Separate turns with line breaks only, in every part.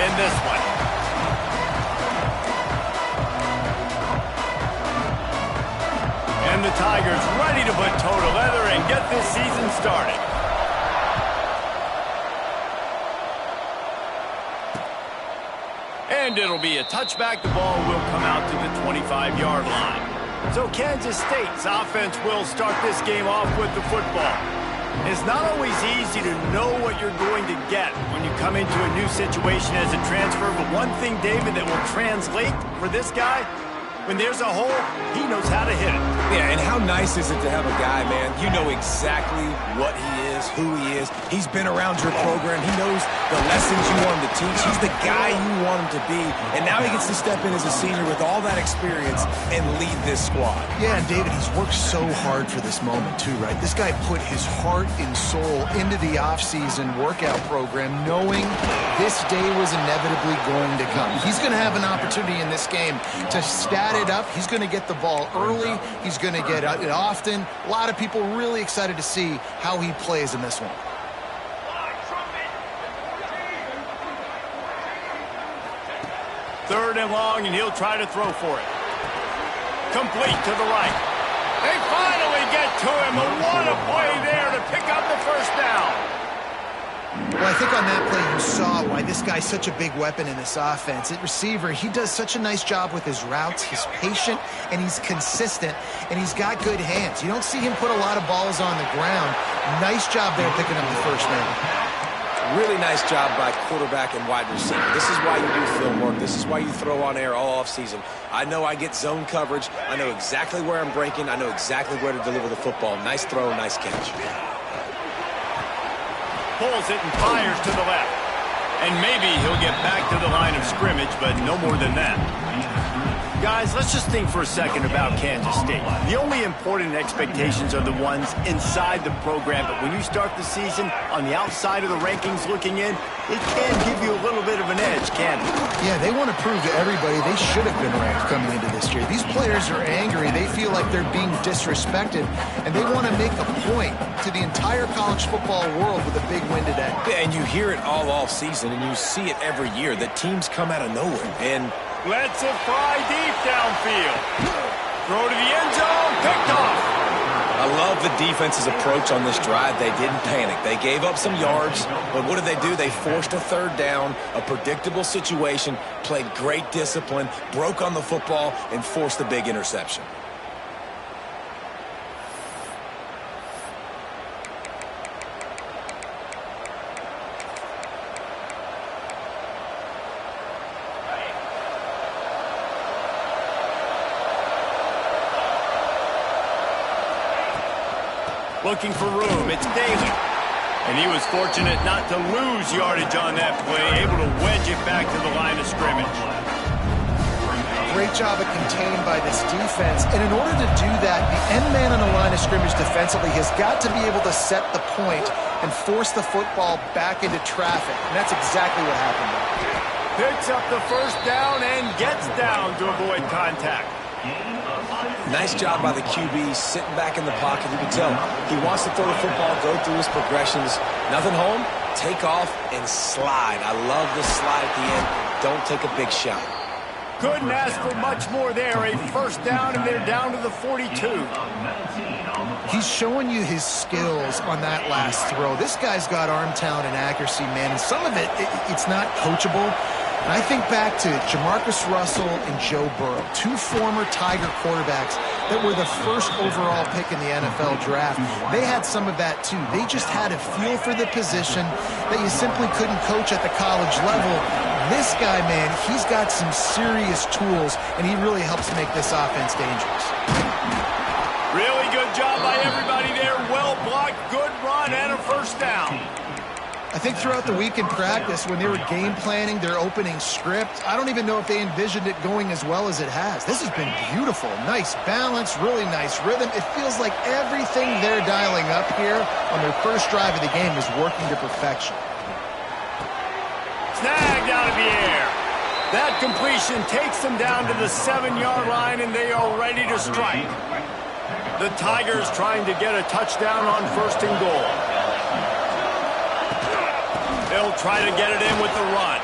in this one. And the Tigers ready to put toe to leather and get this season started. And it'll be a touchback. The ball will come out to the 25-yard line. So Kansas State's offense will start this game off with the football. It's not always easy to know what you're going to get when you come into a new situation as a transfer. But one thing, David, that will translate for this guy, when there's a hole, he knows how to hit it.
Yeah, and how nice is it to have a guy, man, you know exactly what he is, who he is. He's been around your program. He knows the lessons you want him to teach. He's the guy you want him to be. And now he gets to step in as a senior with all that experience and lead this squad.
Yeah, and David, he's worked so hard for this moment too, right? This guy put his heart and soul into the offseason workout program knowing this day was inevitably going to come. He's going to have an opportunity in this game to stat it up. He's going to get the ball early. He's going to get it often. A lot of people really excited to see how he plays in this one.
Third and long, and he'll try to throw for it. Complete to the right. They finally get to him. And what a play there to pick up the first down.
Well, I think on that play you saw why this guy's such a big weapon in this offense. At receiver, he does such a nice job with his routes. He's patient, and he's consistent, and he's got good hands. You don't see him put a lot of balls on the ground. Nice job there picking up the first down.
Really nice job by quarterback and wide receiver. This is why you do film work. This is why you throw on air all offseason. I know I get zone coverage. I know exactly where I'm breaking. I know exactly where to deliver the football. Nice throw, nice catch.
Pulls it and fires to the left. And maybe he'll get back to the line of scrimmage, but no more than that. Guys, let's just think for a second about Kansas State. The only important expectations are the ones inside the program, but when you start the season on the outside of the rankings looking in, it can give you a little bit of an edge, can't it?
Yeah, they want to prove to everybody they should have been ranked coming into this year. These players are angry. They feel like they're being disrespected, and they want to make a point to the entire college football world with a big win today.
Yeah, and you hear it all off season, and you see it every year that teams come out of nowhere. And
lets it fly deep downfield. Throw to the end zone, picked off.
I love the defense's approach on this drive. They didn't panic. They gave up some yards, but what did they do? They forced a third down, a predictable situation, played great discipline, broke on the football, and forced the big interception.
Looking for room, it's Daly. And he was fortunate not to lose yardage on that play, able to wedge it back to the line of scrimmage.
Great job of contained by this defense. And in order to do that, the end man on the line of scrimmage defensively has got to be able to set the point and force the football back into traffic. And that's exactly what happened there.
Picks up the first down and gets down to avoid contact.
Nice job by the QB, sitting back in the pocket. You can tell he wants to throw the football, go through his progressions. Nothing home, take off, and slide. I love the slide at the end. Don't take a big shot.
Couldn't ask for much more there. A first down, and they're down to the 42.
He's showing you his skills on that last throw. This guy's got arm talent and accuracy, man. And some of it's not coachable. And I think back to Jamarcus Russell and Joe Burrow, two former Tiger quarterbacks that were the first overall pick in the NFL draft. They had some of that too. They just had a feel for the position that you simply couldn't coach at the college level. This guy, man, he's got some serious tools, and he really helps make this offense dangerous.
Really good job by everybody there. Well blocked, good run, and a first down.
I think throughout the week in practice, when they were game planning their opening script, I don't even know if they envisioned it going as well as it has. This has been beautiful. Nice balance, really nice rhythm. It feels like everything they're dialing up here on their first drive of the game is working to perfection.
Snagged out of the air. That completion takes them down to the 7-yard line, and they are ready to strike. The Tigers trying to get a touchdown on first and goal. They'll try to get it in with the run.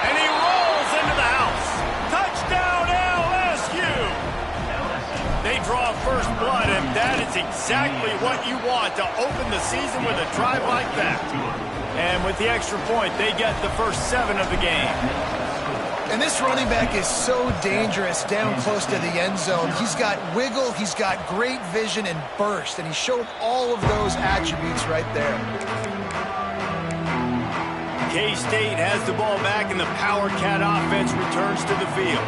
And That's exactly what you want to open the season with a drive like that. And with the extra point, they get the first 7 of the game.
And this running back is so dangerous down close to the end zone. He's got wiggle, he's got great vision and burst, and he showed all of those attributes right there.
K-State has the ball back, and the Power Cat offense returns to the field.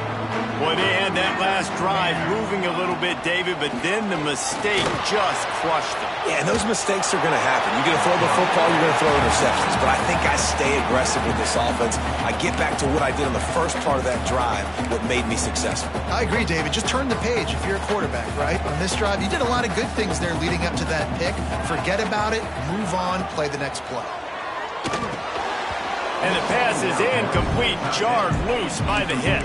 Boy, they had that last drive moving a little bit, David, but then the mistake just crushed them.
Yeah, and those mistakes are going to happen. You're going to throw the football, you're going to throw interceptions. But I think I stay aggressive with this offense. I get back to what I did on the first part of that drive, what made me successful.
I agree, David. Just turn the page if you're a quarterback, right? On this drive, you did a lot of good things there leading up to that pick. Forget about it, move on, play the next play.
And the pass is incomplete, jarred loose by the hit.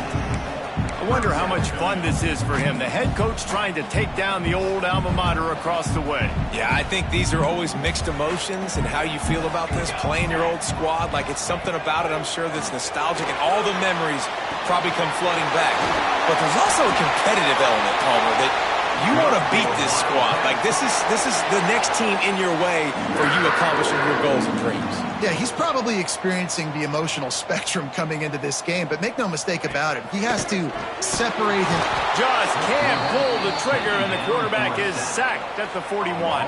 I wonder how much fun this is for him. The head coach trying to take down the old alma mater across the way.
Yeah, I think these are always mixed emotions and how you feel about this, playing your old squad. Like, it's something about it, I'm sure, that's nostalgic, and all the memories probably come flooding back. But there's also a competitive element, Palmer, that you want to beat this squad. Like, this is the next team in your way for you accomplishing your goals and dreams.
Yeah, he's probably experiencing the emotional spectrum coming into this game, but make no mistake about it, he has to separate him.
Just can't pull the trigger, and the quarterback is sacked at the 41.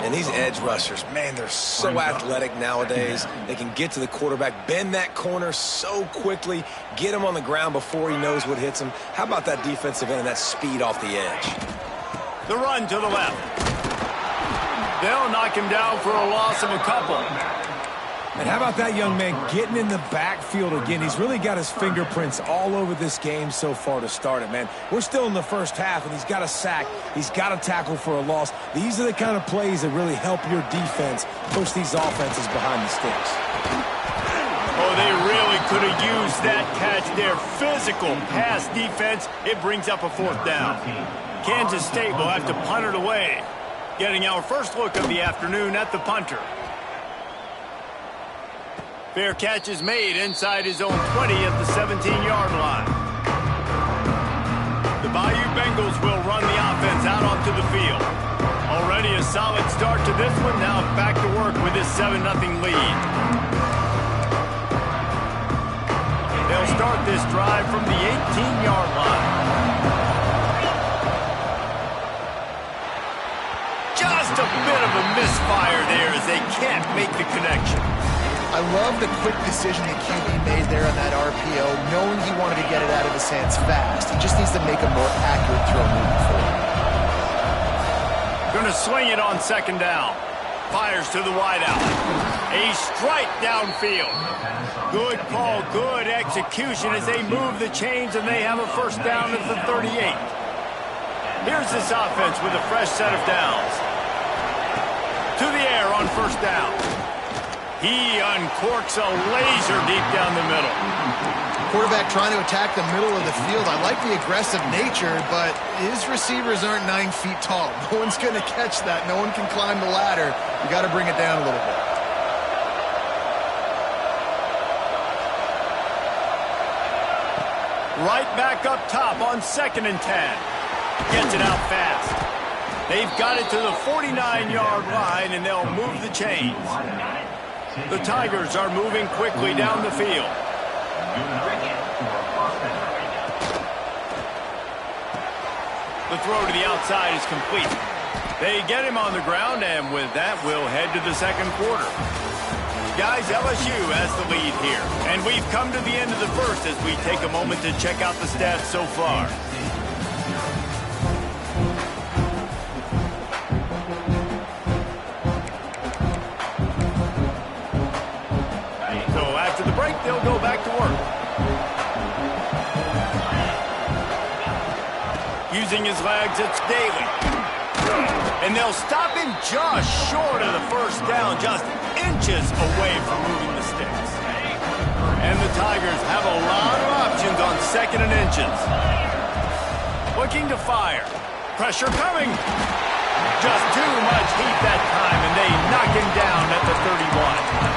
And these edge rushers, man, they're so athletic nowadays. They can get to the quarterback, bend that corner so quickly, get him on the ground before he knows what hits him. How about that defensive end and that speed off the edge?
The run to the left. They'll knock him down for a loss of a couple.
And how about that young man getting in the backfield again? He's really got his fingerprints all over this game so far to start it, man. We're still in the first half, and he's got a sack. He's got a tackle for a loss. These are the kind of plays that really help your defense push these offenses behind the sticks.
Oh, they really could have used that catch there. Physical pass defense. It brings up a 4th down. Kansas State will have to punt it away. Getting our first look of the afternoon at the punter. Fair catch is made inside his own 20 at the 17-yard line. The Bayou Bengals will run the offense out onto the field. Already a solid start to this one. Now back to work with this 7-0 lead. They'll start this drive from the 18-yard line. Just a bit of a misfire there as they can't make the connection.
I love the quick decision that QB made there on that RPO, knowing he wanted to get it out of his hands fast. He just needs to make a more accurate throw moving forward.
Going to swing it on 2nd down. Fires to the wideout. A strike downfield. Good call, good execution as they move the chains, and they have a 1st down at the 38. Here's this offense with a fresh set of downs. To the air on 1st down. He uncorks a laser deep down the middle.
Quarterback trying to attack the middle of the field. I like the aggressive nature, but his receivers aren't 9 feet tall. No one's going to catch that. No one can climb the ladder. You got to bring it down a little bit.
Right back up top on 2nd and 10. Gets it out fast. They've got it to the 49-yard line, and they'll move the chains. The Tigers are moving quickly down the field. The throw to the outside is complete. They get him on the ground, and with that, we'll head to the 2nd quarter. Guys, LSU has the lead here, and we've come to the end of the 1st as we take a moment to check out the stats so far. They'll go back to work. Using his legs, it's Daly. And they'll stop him just short of the 1st down, just inches away from moving the sticks. And the Tigers have a lot of options on 2nd and inches. Looking to fire. Pressure coming. Just too much heat that time, and they knock him down at the 31.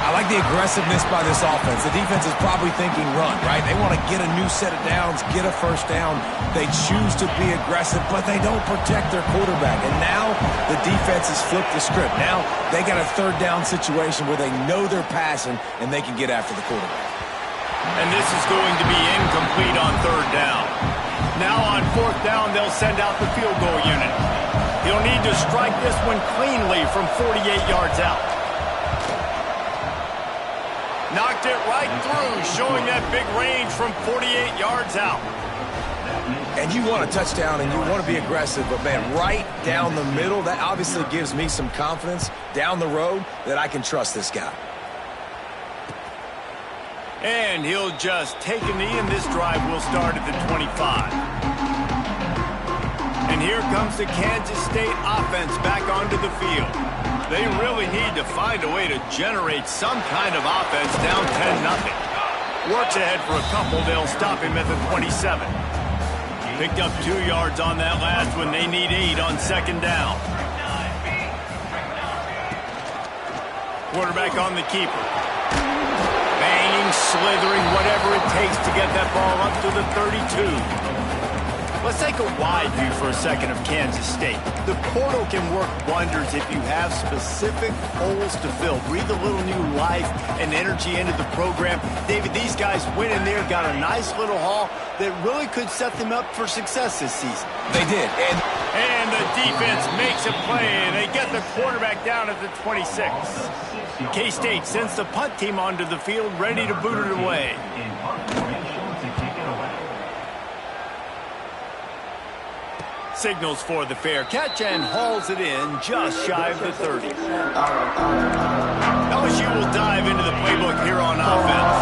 I like the aggressiveness by this offense. The defense is probably thinking run, right? They want to get a new set of downs, get a first down. They choose to be aggressive, but they don't protect their quarterback. And now the defense has flipped the script. Now they got a third down situation where they know they're passing and they can get after the quarterback.
And this is going to be incomplete on third down. Now on fourth down, they'll send out the field goal unit. He'll need to strike this one cleanly from 48 yards out. Knocked it right through, showing that big range from 48 yards out.
And you want a touchdown and you want to be aggressive, but, man, right down the middle, that obviously gives me some confidence down the road that I can trust this guy.
And he'll just take a knee, and this drive will start at the 25. And here comes the Kansas State offense back onto the field. They really need to find a way to generate some kind of offense down 10-0. Works ahead for a couple. They'll stop him at the 27. Picked up 2 yards on that last one. They need 8 on second down. Quarterback on the keeper. Banging, slithering, whatever it takes to get that ball up to the 32. Let's take a wide view for a second of Kansas State. The portal can work wonders if you have specific holes to fill. Breathe a little new life and energy into the program. David, these guys went in there, got a nice little haul that really could set them up for success this season.
They did.
And the defense makes a play, and they get the quarterback down at the 26. K-State sends the punt team onto the field, ready to boot it away. Signals for the fair catch and hauls it in just shy of the 30. LSU will dive into the playbook here on offense.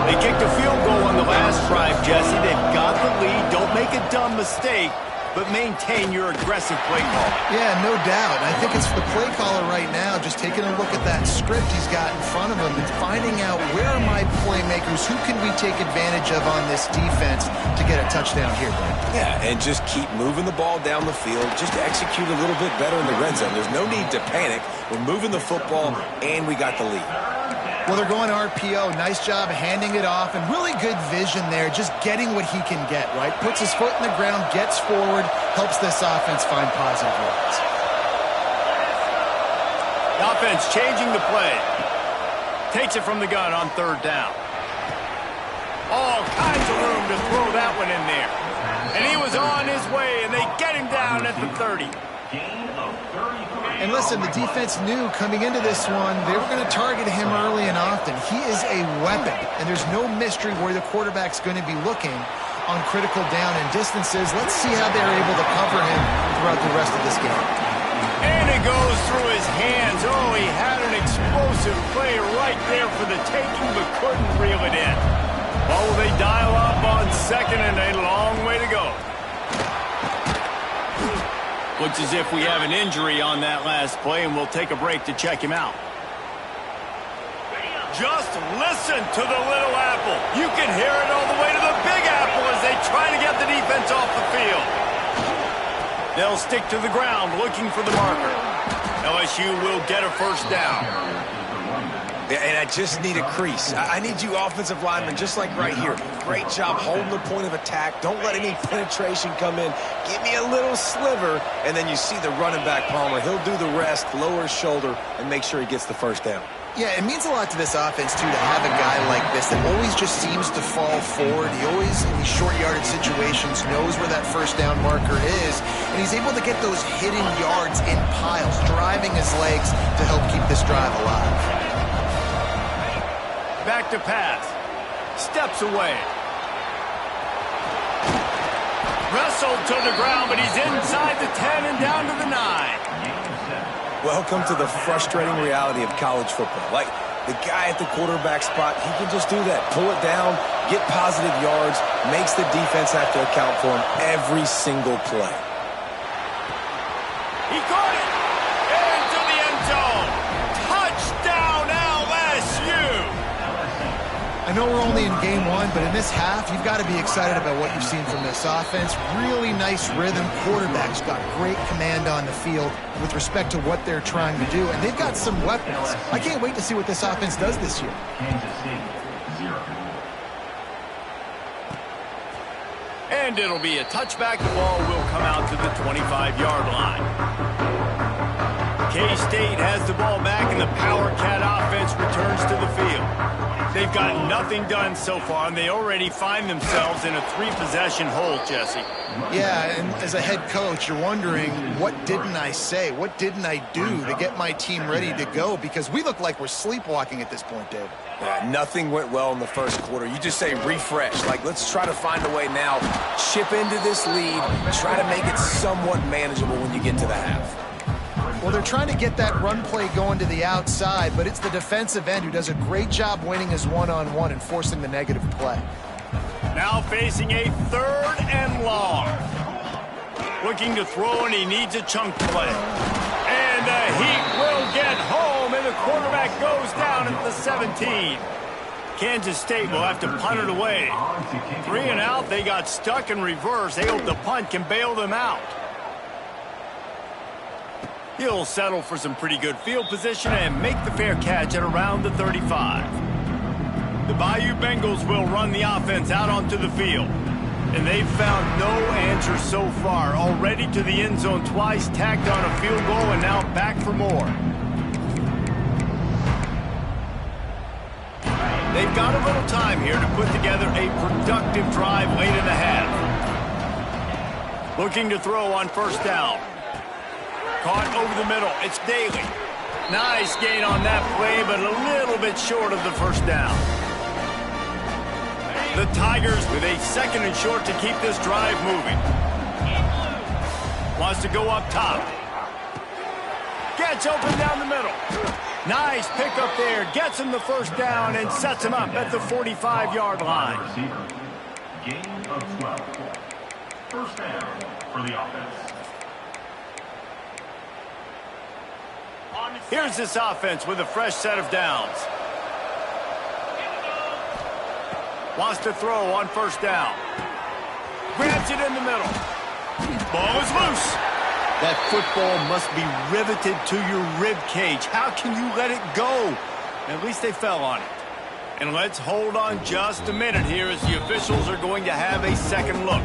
They kicked a field goal on the last drive, Jesse. They've got the lead. Don't make a dumb mistake, but maintain your aggressive play call.
Yeah, no doubt. I think it's the play caller right now just taking a look at that script he's got in front of him and finding out where are my playmakers, who can we take advantage of on this defense to get a touchdown here, Brent?
Yeah, and just keep moving the ball down the field. Just execute a little bit better in the red zone. There's no need to panic. We're moving the football, and we got the lead.
Well, they're going RPO. Nice job handing it off, and really good vision there, just getting what he can get, right? Puts his foot in the ground, gets forward, helps this offense find positive yards.
The offense changing the play. Takes it from the gun on third down. All kinds of room to throw that one in there. And he was on his way, and they get him down at the 30.
And listen, the defense knew coming into this one, they were going to target him early and often. He is a weapon, and there's no mystery where the quarterback's going to be looking on critical down and distances. Let's see how they're able to cover him throughout the rest of this game.
And it goes through his hands. Oh, he had an explosive play right there for the taking, but couldn't reel it in. Oh, they dial up on second, and a long way to go. Looks as if we have an injury on that last play, and we'll take a break to check him out. Just listen to the little apple. You can hear it all the way to the big apple as they try to get the defense off the field. They'll stick to the ground looking for the marker. LSU will get a first down.
And I just need a crease. I need you offensive linemen, just like right here. Great job holding the point of attack. Don't let any penetration come in. Give me a little sliver, and then you see the running back, Palmer. He'll do the rest, lower his shoulder, and make sure he gets the first down.
Yeah, it means a lot to this offense, too, to have a guy like this that always just seems to fall forward. He always, in these short-yarded situations, knows where that first down marker is, and he's able to get those hidden yards in piles, driving his legs to help keep this drive alive.
Back to pass. Steps away. Wrestled to the ground, but he's inside the 10 and down to the 9.
Welcome to the frustrating reality of college football. Like, the guy at the quarterback spot, he can just do that. Pull it down, get positive yards, makes the defense have to account for him every single play.
He caught it! Into the end zone! Touchdown, LSU!
I know we're only in game one, but in this half, you've got to be excited about what you've seen from this offense. Really nice rhythm. Quarterback's got great command on the field with respect to what they're trying to do, and they've got some weapons. I can't wait to see what this offense does this year.
And it'll be a touchback. The ball will come out to the 25-yard line. K-State has the ball back, and the Power Cat offense returns to the field. They've got nothing done so far, and they already find themselves in a 3-possession hole, Jesse.
Yeah, and as a head coach, you're wondering, what didn't I say? What didn't I do to get my team ready to go? Because we look like we're sleepwalking at this point, Dave.
Yeah, nothing went well in the first quarter. You just say refresh. Like, let's try to find a way now. Chip into this lead. Try to make it somewhat manageable when you get to the half.
Well, they're trying to get that run play going to the outside, but it's the defensive end who does a great job winning his one-on-one and forcing the negative play.
Now facing a 3rd and long. Looking to throw, and he needs a chunk play. And the Heat will get home, and the quarterback goes down at the 17. Kansas State will have to punt it away. 3 and out, they got stuck in reverse. They hope the punt can bail them out. He'll settle for some pretty good field position and make the fair catch at around the 35. The Bayou Bengals will run the offense out onto the field. And they've found no answer so far. Already to the end zone twice, tacked on a field goal, and now back for more. They've got a little time here to put together a productive drive late in the half. Looking to throw on 1st down. Caught over the middle. It's Daly. Nice gain on that play, but a little bit short of the 1st down. The Tigers with a 2nd and short to keep this drive moving. Wants to go up top. Gets open down the middle. Nice pickup there. Gets him the 1st down and sets him up at the 45-yard line.
Gain of 12. 1st down for the offense.
Here's this offense with a fresh set of downs. Wants to throw on 1st down. Grabs it in the middle. Ball is loose. That football must be riveted to your rib cage. How can you let it go? At least they fell on it. And let's hold on just a minute here as the officials are going to have a 2nd look.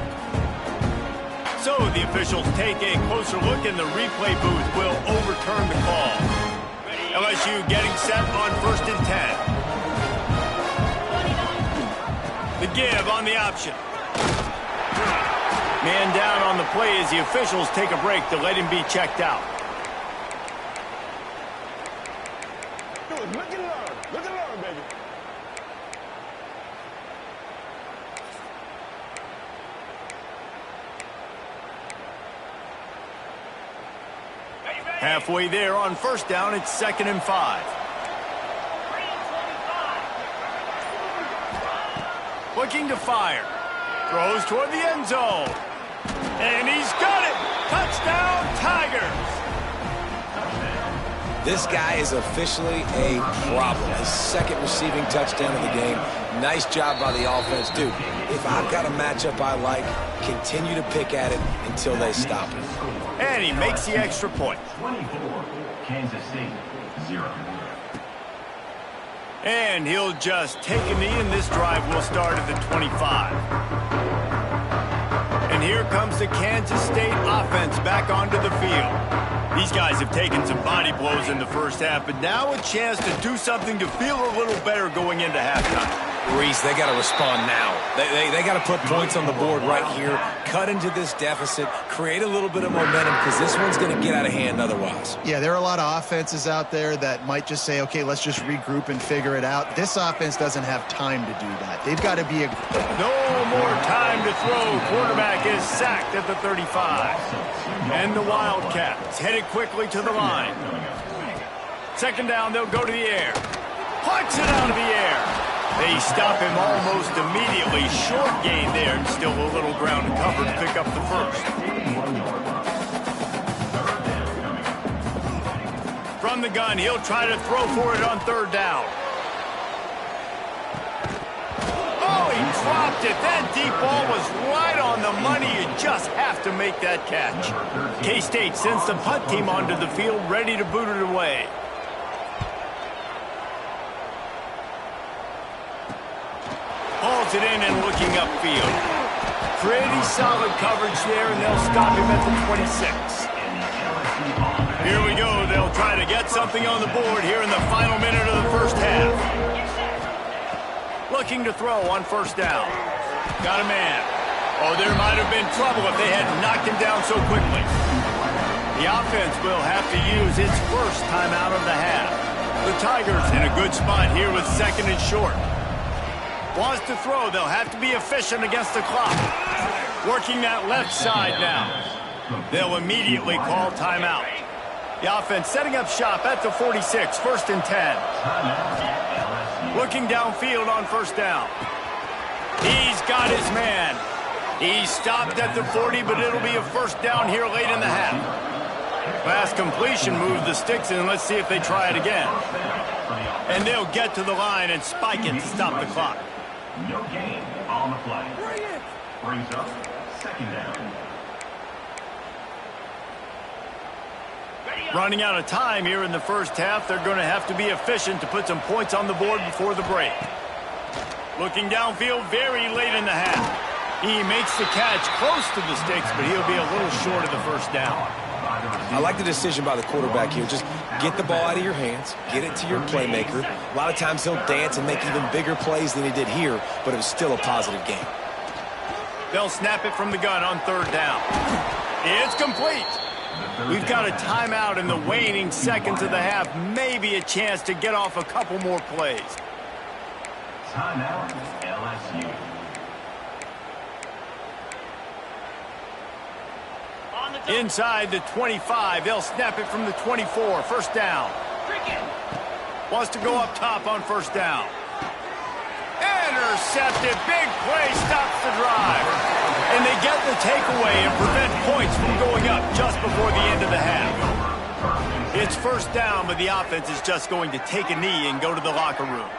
So the officials take a closer look, and the replay booth will overturn the call. LSU getting set on 1st and 10. The give on the option. Man down on the play as the officials take a break to let him be checked out.
Look and learn. Look and learn, baby.
Halfway there on 1st down, it's 2nd and 5. Looking to fire. Throws toward the end zone. And he's got it! Touchdown, Tigers!
This guy is officially a problem. His 2nd receiving touchdown of the game. Nice job by the offense. Dude, if I've got a matchup I like, continue to pick at it until they stop it.
And he makes the extra point.
24, Kansas State, 0.
And he'll just take a knee, and this drive will start at the 25. And here comes the Kansas State offense back onto the field. These guys have taken some body blows in the 1st half, but now a chance to do something to feel a little better going into halftime.
Reese, they got to respond now. They got to put points on the board right here, cut into this deficit, create a little bit of momentum, because this one's going to get out of hand otherwise.
Yeah, there are a lot of offenses out there that might just say, okay, let's just regroup and figure it out. This offense doesn't have time to do that. They've got to be
No more time to throw. Quarterback is sacked at the 35. And the Wildcats headed quickly to the line. 2nd down, they'll go to the air. Punts it out of the air. They stop him almost immediately. Short gain there, and still a little ground to cover to pick up the 1st. From the gun, he'll try to throw for it on 3rd down. dropped it. That deep ball was right on the money. You just have to make that catch. K-State sends the punt team onto the field, ready to boot it away. Hauls it in and looking upfield. Pretty solid coverage there, and they'll stop him at the 26. Here we go. They'll try to get something on the board here in the final minute of the first half. Looking to throw on first down. Got a man. Oh, there might have been trouble if they hadn't knocked him down so quickly. The offense will have to use its first timeout of the half. The Tigers in a good spot here with second and short. Wants to throw. They'll have to be efficient against the clock. Working that left side now. They'll immediately call timeout. The offense setting up shop at the 46, first and 10. Looking downfield on first down. He's got his man. He stopped at the 40, but it'll be a first down here late in the half. Pass completion moved the sticks in. Let's see if they try it again. And they'll get to the line and spike it to stop the clock.
No gain on the play. Brings up second down.
Running out of time here in the first half. They're going to have to be efficient to put some points on the board before the break. Looking downfield very late in the half. He makes the catch close to the sticks, but he'll be a little short of the first down.
I like the decision by the quarterback here. Just get the ball out of your hands, get it to your playmaker. A lot of times he'll dance and make even bigger plays than he did here, but it was still a positive game.
They'll snap it from the gun on third down. It's complete. We've got a timeout in the waning seconds of the half. Maybe a chance to get off a couple more plays.
Timeout, LSU.
Inside the 25, they'll snap it from the 24. First down. Wants to go up top on first down. Intercepted. Big play stops the drive. And they get the takeaway and prevent points from going up just before the end of the half. It's first down, but the offense is just going to take a knee and go to the locker room.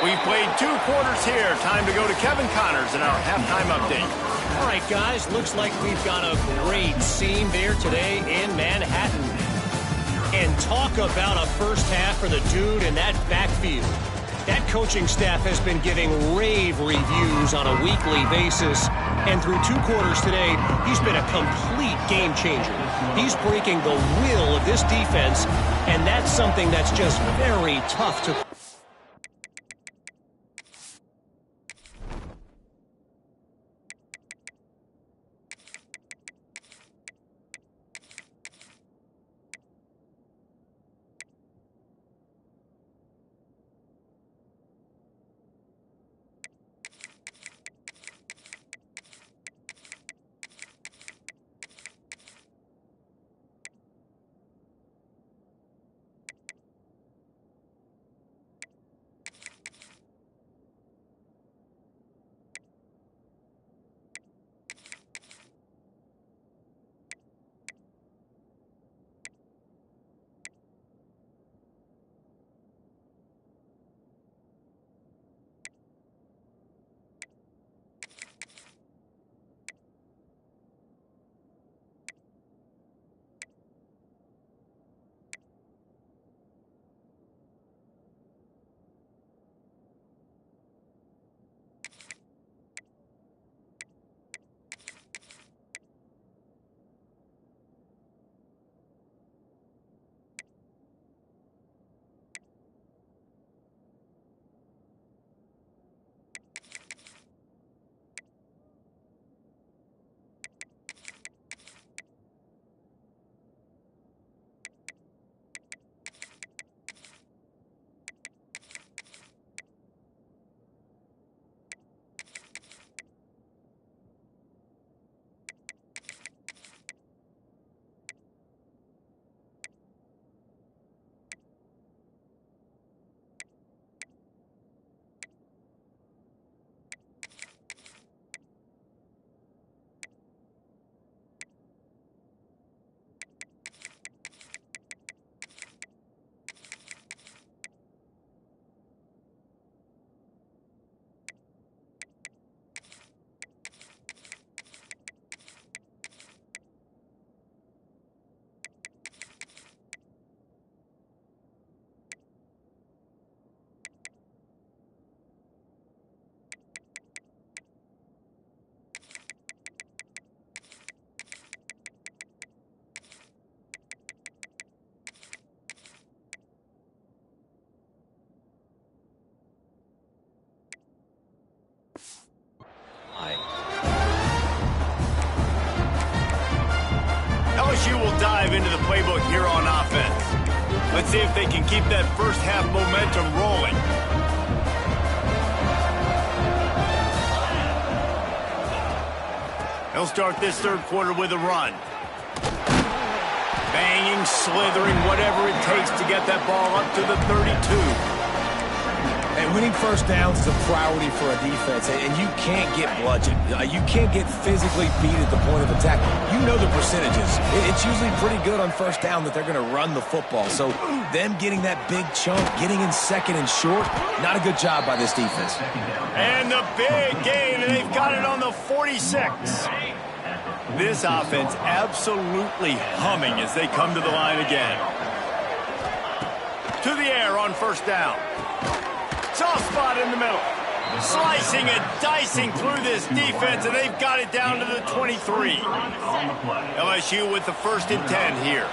We've played 2 quarters here. Time to go to Kevin Connors in our halftime update.
All right, guys, looks like we've got a great scene there today in Manhattan. And talk about a first half for the dude in that backfield. That coaching staff has been giving rave reviews on a weekly basis. And through 2 quarters today, he's been a complete game changer. He's breaking the will of this defense, and that's something that's just very tough to...
into the playbook here on offense. Let's see if they can keep that first half momentum rolling. They'll start this third quarter with a run. Banging, slithering, whatever it takes to get that ball up to the 32.
And winning first downs is a priority for a defense, and you can't get bludgeoned. You can't get physically beat at the point of attack. You know the percentages. It's usually pretty good on first down that they're going to run the football. So them getting that big chunk, getting in second and short, not a good job by this defense.
And the big gain, and they've got it on the 46. This offense absolutely humming as they come to the line again. To the air on first down. Soft spot in the middle. Slicing and dicing through this defense, and they've got it down to the 23. LSU with the 1st and 10 here.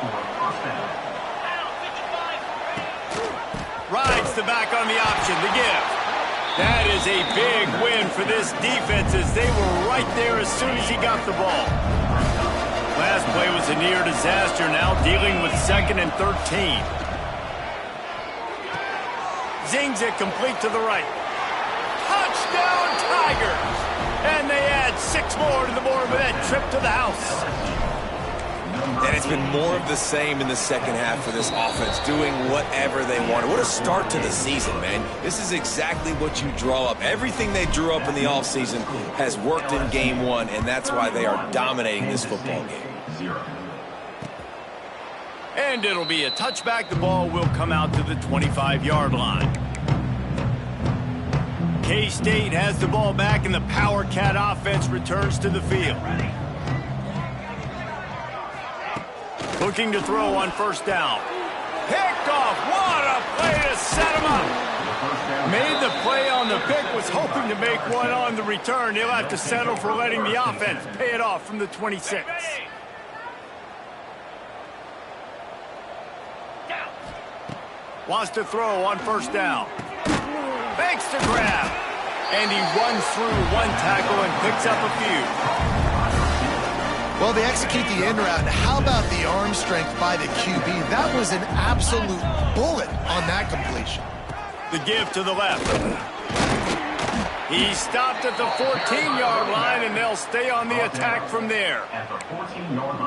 Rides the back on the option to give. That is a big win for this defense as they were right there as soon as he got the ball. Last play was a near disaster, now dealing with 2nd and 13. Zings it complete to the right. Touchdown, Tigers! And they add 6 more to the board with that trip to the house.
And it's been more of the same in the second half for this offense, doing whatever they wanted. What a start to the season, man. This is exactly what you draw up. Everything they drew up in the offseason has worked in game 1, and that's why they are dominating this football game.
And it'll be a touchback. The ball will come out to the 25-yard line. K-State has the ball back, and the Power Cat offense returns to the field. Looking to throw on first down. Picked off. What a play to set him up. Made the play on the pick, was hoping to make one on the return. He'll have to settle for letting the offense pay it off from the 26. Wants to throw on first down. Makes the grab. And he runs through one tackle and picks up a few.
Well, they execute the end route. How about the arm strength by the QB? That was an absolute bullet on that completion.
The give to the left. He stopped at the 14-yard line, and they'll stay on the attack from there.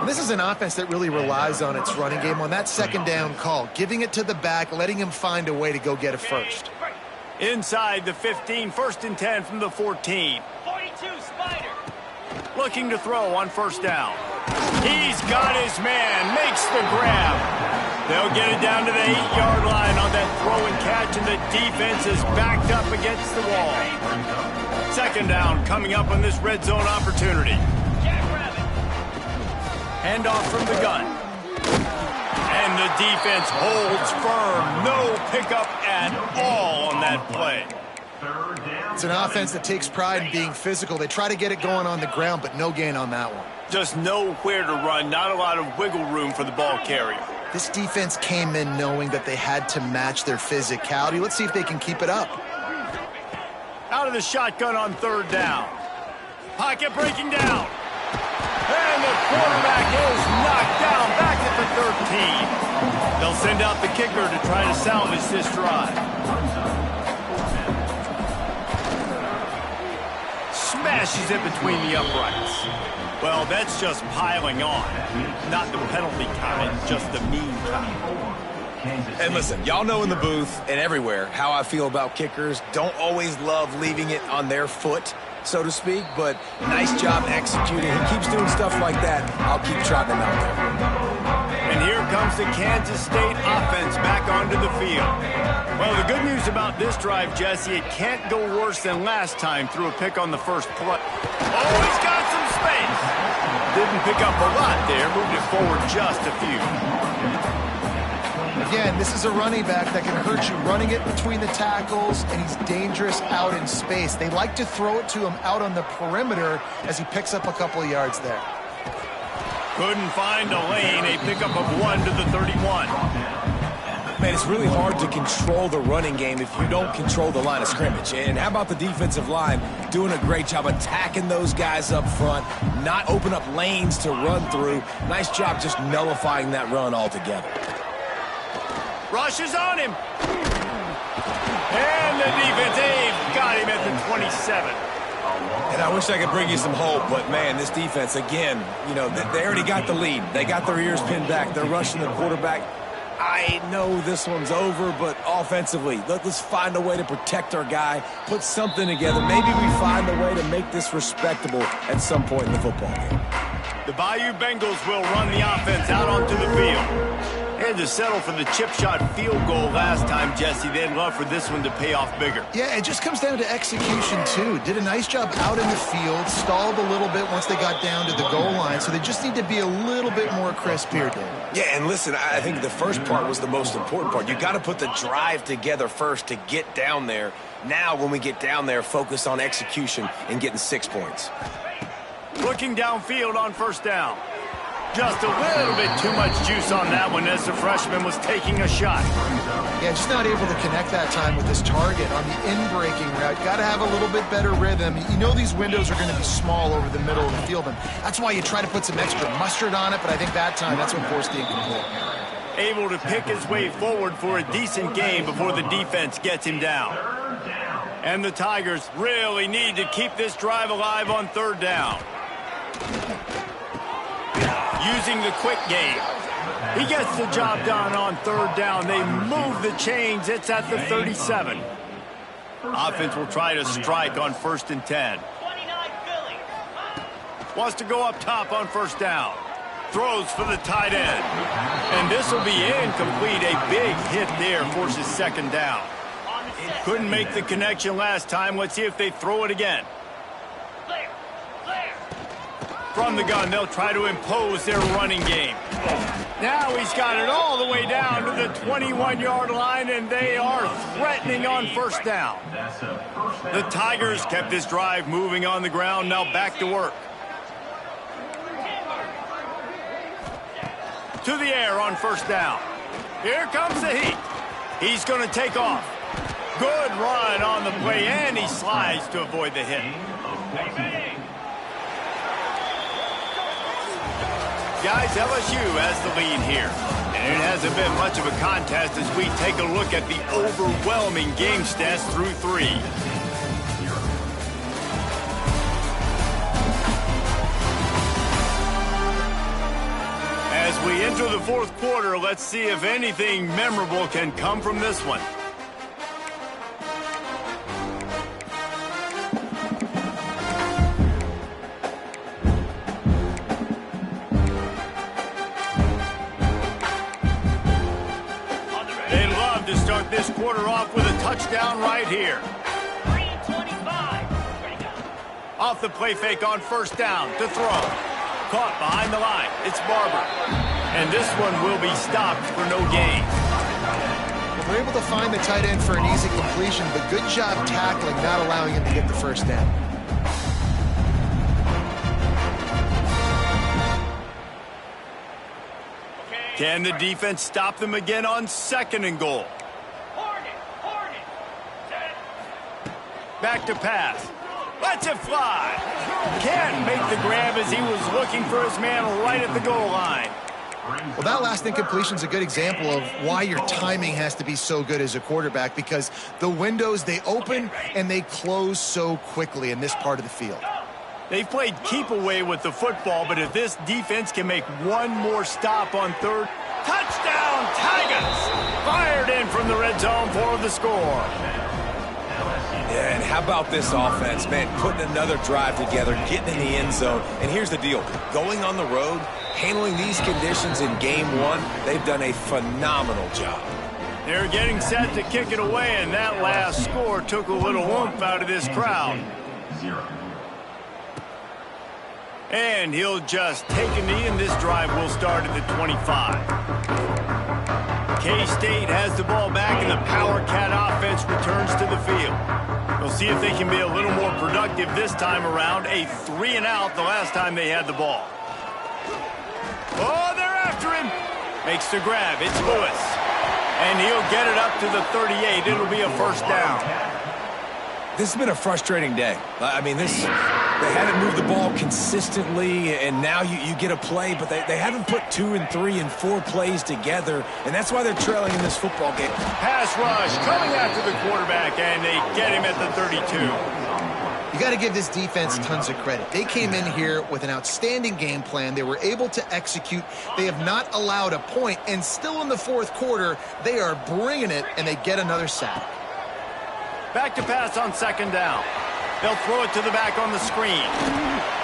This is an offense that really relies on its running game on that second down call, giving it to the back, letting him find a way to go get a first.
Inside the 15, 1st and 10 from the 14.
42, Spider.
Looking to throw on first down. He's got his man, makes the grab. They'll get it down to the 8-yard line on that throw and catch, and the defense is backed up against the wall. 2nd down coming up on this red zone opportunity. Handoff from the gun. And the defense holds firm. No pickup at all on that play.
It's an offense that takes pride in being physical. They try to get it going on the ground, but no gain on that one.
Just nowhere to run. Not a lot of wiggle room for the ball carrier.
This defense came in knowing that they had to match their physicality. Let's see if they can keep it up.
Out of the shotgun on 3rd down. Pocket breaking down. And the quarterback is knocked down back at the 13. They'll send out the kicker to try to salvage this drive. Smashes it between the uprights. Well, that's just piling on. Not the penalty kind, just the mean kind.
And listen, y'all know in the booth and everywhere how I feel about kickers. Don't always love leaving it on their foot, so to speak, but nice job executing. He keeps doing stuff like that. I'll keep trotting him out there.
And here comes the Kansas State offense back onto the field. Well, the good news about this drive, Jesse, it can't go worse than last time through a pick on the first play. Oh, he's got some space. Didn't pick up a lot there, moved it forward just a few.
Again, this is a running back that can hurt you running it between the tackles, and he's dangerous out in space. They like to throw it to him out on the perimeter as he picks up a couple of yards there.
Couldn't find a lane. A pickup of 1 to the 31.
Man, it's really hard to control the running game if you don't control the line of scrimmage. And how about the defensive line doing a great job attacking those guys up front, not open up lanes to run through. Nice job just nullifying that run altogether.
Rushes on him. And the defense, they've got him at the 27.
And I wish I could bring you some hope, but, man, this defense, again, you know, they already got the lead. They got their ears pinned back. They're rushing the quarterback. I know this one's over, but offensively, let's find a way to protect our guy, put something together. Maybe we find a way to make this respectable at some point in the football game.
The Bayou Bengals will run the offense out onto the field. They had to settle for the chip shot field goal last time, Jesse. They'd love for this one to pay off bigger.
Yeah, it just comes down to execution, too. Did a nice job out in the field, stalled a little bit once they got down to the goal line, so they just need to be a little bit more crisp here, Dave.
Yeah, and listen, I think the first part was the most important part. You got to put the drive together first to get down there. Now, when we get down there, focus on execution and getting 6 points.
Looking downfield on first down. Just a little bit too much juice on that one as the freshman was taking a shot.
Yeah, just not able to connect that time with his target on the in-breaking route. Got to have a little bit better rhythm. You know these windows are going to be small over the middle of the field, and that's why you try to put some extra mustard on it, but I think that time that's what forced the incomplete.
Able to pick his way forward for a decent gain before the defense gets him down. And the Tigers really need to keep this drive alive on third down. Using the quick game. He gets the job done on third down. They move the chains. It's at the 37. Offense will try to strike on 1st and 10. Wants to go up top on first down. Throws for the tight end. And this will be incomplete. A big hit there forces second down. Couldn't make the connection last time. Let's see if they throw it again. From the gun, they'll try to impose their running game. Now he's got it all the way down to the 21-yard line, and they are threatening on first down. The Tigers kept this drive moving on the ground. Now back to work. To the air on first down. Here comes the heat. He's going to take off. Good run on the play, and he slides to avoid the hit. Guys, LSU has the lead here. And it hasn't been much of a contest as we take a look at the overwhelming game stats through 3. As we enter the fourth quarter, let's see if anything memorable can come from this one. This quarter off with a touchdown right here. 3:25. Off the play fake on first down to throw. Caught behind the line. It's Barber. And this one will be stopped for no gain.
Well, we're able to find the tight end for an easy completion, but good job tackling, not allowing him to get the first down.
Can the defense stop them again on 2nd and goal? Back to pass. Lets it fly. Can't make the grab as he was looking for his man right at the goal line.
Well, that last incompletion is a good example of why your timing has to be so good as a quarterback, because the windows, they open and they close so quickly in this part of the field.
They've played keep away with the football, but if this defense can make one more stop on third, touchdown Tigers! Fired in from the red zone for the score.
Yeah, and how about this offense, man? Putting another drive together, getting in the end zone. And here's the deal. Going on the road, handling these conditions in game 1, they've done a phenomenal job.
They're getting set to kick it away, and that last score took a little oomph out of this crowd. And he'll just take a knee, and this drive will start at the 25. K-State has the ball back, and the Power Cat offense returns to the field. We'll see if they can be a little more productive this time around. A 3-and-out the last time they had the ball. Oh, they're after him. Makes the grab. It's Lewis. And he'll get it up to the 38. It'll be a first down.
This has been a frustrating day. I mean, they haven't moved the ball consistently, and now you get a play, but they haven't put 2 and 3 and 4 plays together, and that's why they're trailing in this football game.
Pass rush coming after the quarterback, and they get him at the 32.
You got to give this defense tons of credit. They came in here with an outstanding game plan. They were able to execute. They have not allowed a point, and still in the fourth quarter, they are bringing it, and they get another sack.
Back to pass on second down. They'll throw it to the back on the screen.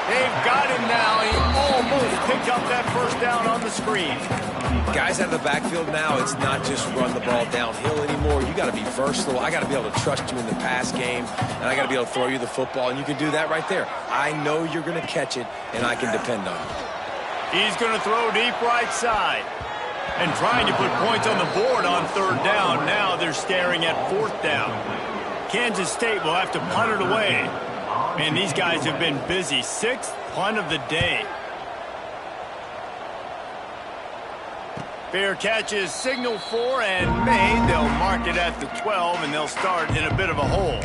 They've got him now. He almost picked up that first down on the screen.
Guys out of the backfield now, it's not just run the ball downhill anymore. You got to be versatile. I got to be able to trust you in the pass game, and I got to be able to throw you the football, and you can do that right there. I know you're going to catch it, and I can depend on it.
He's going to throw deep right side. And trying to put points on the board on third down. Now they're staring at fourth down. Kansas State will have to punt it away. Man, these guys have been busy. 6th punt of the day. Fair catch is signaled for and made. They'll mark it at the 12, and they'll start in a bit of a hole.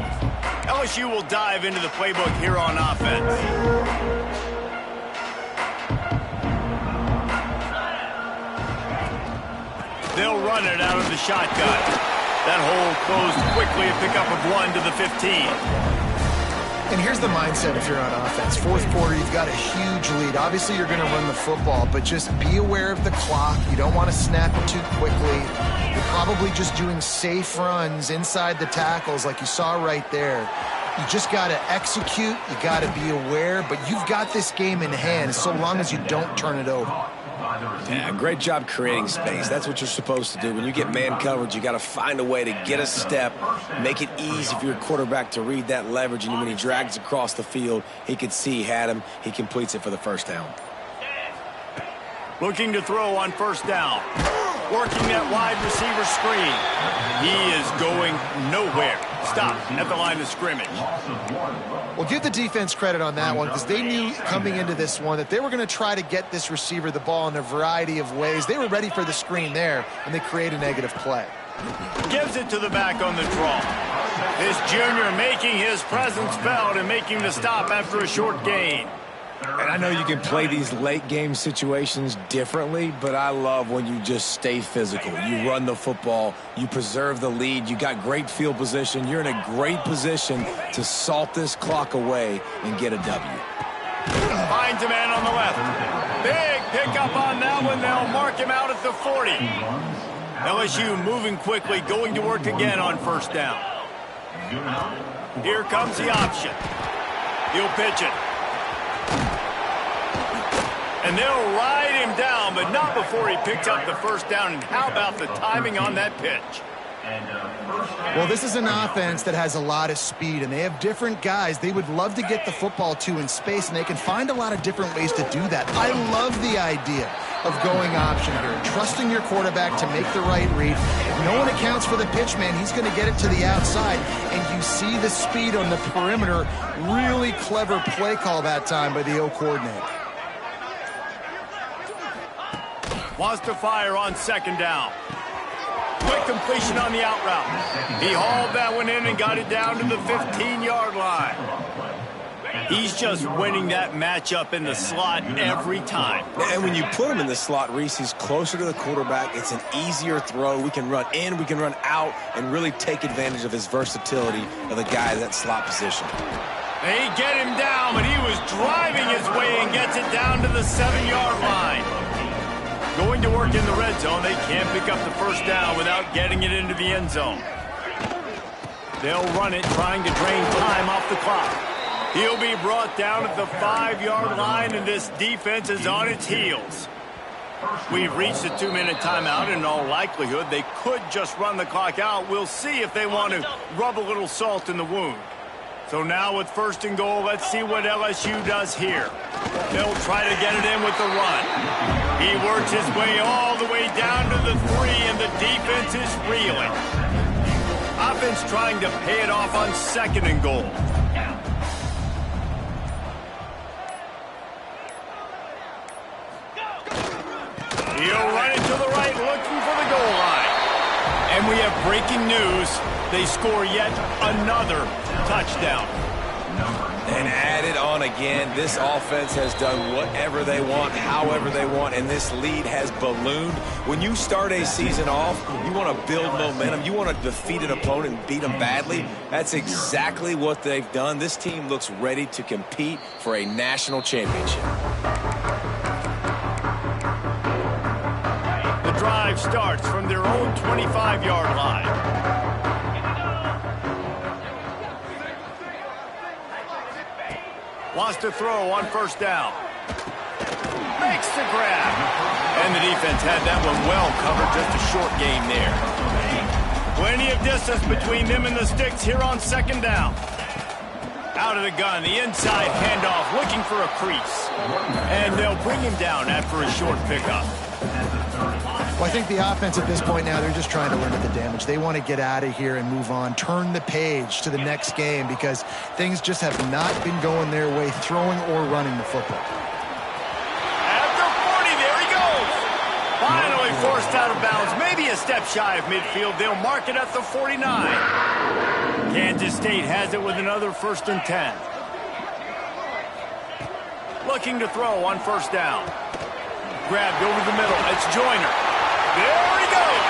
LSU will dive into the playbook here on offense. They'll run it out of the shotgun. That hole closed quickly, a pickup of 1 to the 15.
And here's the mindset if you're on offense. Fourth quarter, you've got a huge lead. Obviously, you're going to run the football, but just be aware of the clock. You don't want to snap it too quickly. You're probably just doing safe runs inside the tackles like you saw right there. You just got to execute. You got to be aware, but you've got this game in hand so long as you don't turn it over.
Yeah, great job creating space. That's what you're supposed to do. When you get man coverage, you got to find a way to get a step, make it easy for your quarterback to read that leverage, and when he drags across the field, he can see he had him. He completes it for the first down.
Looking to throw on first down. Working that wide receiver screen. He is going nowhere. Stop at the line of scrimmage.
Well, give the defense credit on that one because they knew coming into this one that they were going to try to get this receiver the ball in a variety of ways. They were ready for the screen there, and they create a negative play.
Gives it to the back on the draw. This junior making his presence felt and making the stop after a short gain.
And I know you can play these late game situations differently, but I love when you just stay physical. You run the football, you preserve the lead, you got great field position, you're in a great position to salt this clock away and get a W.
Finds a man on the left. Big pickup on that one. They'll mark him out at the 40. LSU moving quickly, going to work again on first down. Here comes the option. He'll pitch it. And they'll ride him down, but not before he picks up the first down. And how about the timing on that pitch?
Well, this is an offense that has a lot of speed, and they have different guys they would love to get the football to in space, and they can find a lot of different ways to do that. I love the idea of going option here, trusting your quarterback to make the right read. If no one accounts for the pitch, man, he's going to get it to the outside, and you see the speed on the perimeter. Really clever play call that time by the O coordinator.
Wants to fire on second down. Quick completion on the out route. He hauled that one in and got it down to the 15-yard line. He's just winning that matchup in the slot every time.
And when you put him in the slot, Reese, he's closer to the quarterback. It's an easier throw. We can run in, we can run out, and really take advantage of his versatility of the guy in that slot position.
They get him down, but he was driving his way and gets it down to the 7-yard line. Going to work in the red zone, they can't pick up the first down without getting it into the end zone. They'll run it, trying to drain time off the clock. He'll be brought down at the 5-yard line, and this defense is on its heels. We've reached the 2-minute timeout, and in all likelihood, they could just run the clock out. We'll see if they want to rub a little salt in the wound. So now with first and goal, let's see what LSU does here. They'll try to get it in with the run. He works his way all the way down to the 3, and the defense is reeling. Offense trying to pay it off on second and goal. He'll run it to the right, looking for the goal line. And we have breaking news. They score yet another touchdown.
And add it on again. This offense has done whatever they want, however they want, and this lead has ballooned. When you start a season off, you want to build momentum. You want to defeat an opponent and beat them badly. That's exactly what they've done. This team looks ready to compete for a national championship.
The drive starts from their own 25-yard line. Wants to throw on first down. Makes the grab. And the defense had that one well covered. Just a short gain there. Plenty of distance between them and the sticks here on second down. Out of the gun, the inside handoff, looking for a crease. And they'll bring him down after a short pickup.
Well, I think the offense at this point now, they're just trying to limit the damage. They want to get out of here and move on, turn the page to the next game because things just have not been going their way, throwing or running the football.
At the 40, there he goes. Finally forced out of bounds, maybe a step shy of midfield. They'll mark it at the 49. Kansas State has it with another 1st and 10. Looking to throw on first down. Grabbed over the middle. It's Joyner. There he goes.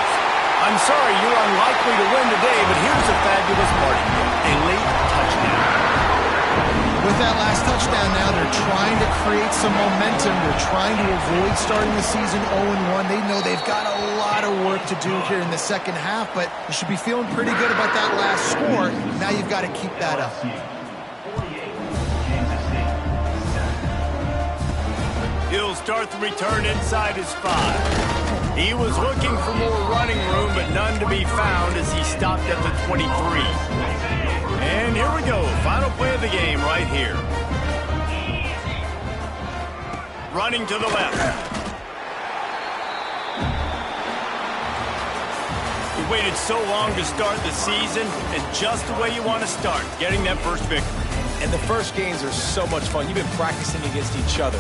I'm sorry you're unlikely to win today, but here's a fabulous party. A late touchdown.
With that last touchdown now, they're trying to create some momentum. They're trying to avoid starting the season 0-1. They know they've got a lot of work to do here in the second half, but you should be feeling pretty good about that last score. Now you've got to keep that up.
He'll start the return inside his 5. He was looking for more running room, but none to be found as he stopped at the 23. And here we go. Final play of the game right here. Running to the left. You waited so long to start the season, and just the way you want to start, getting that first victory.
And the first games are so much fun. You've been practicing against each other.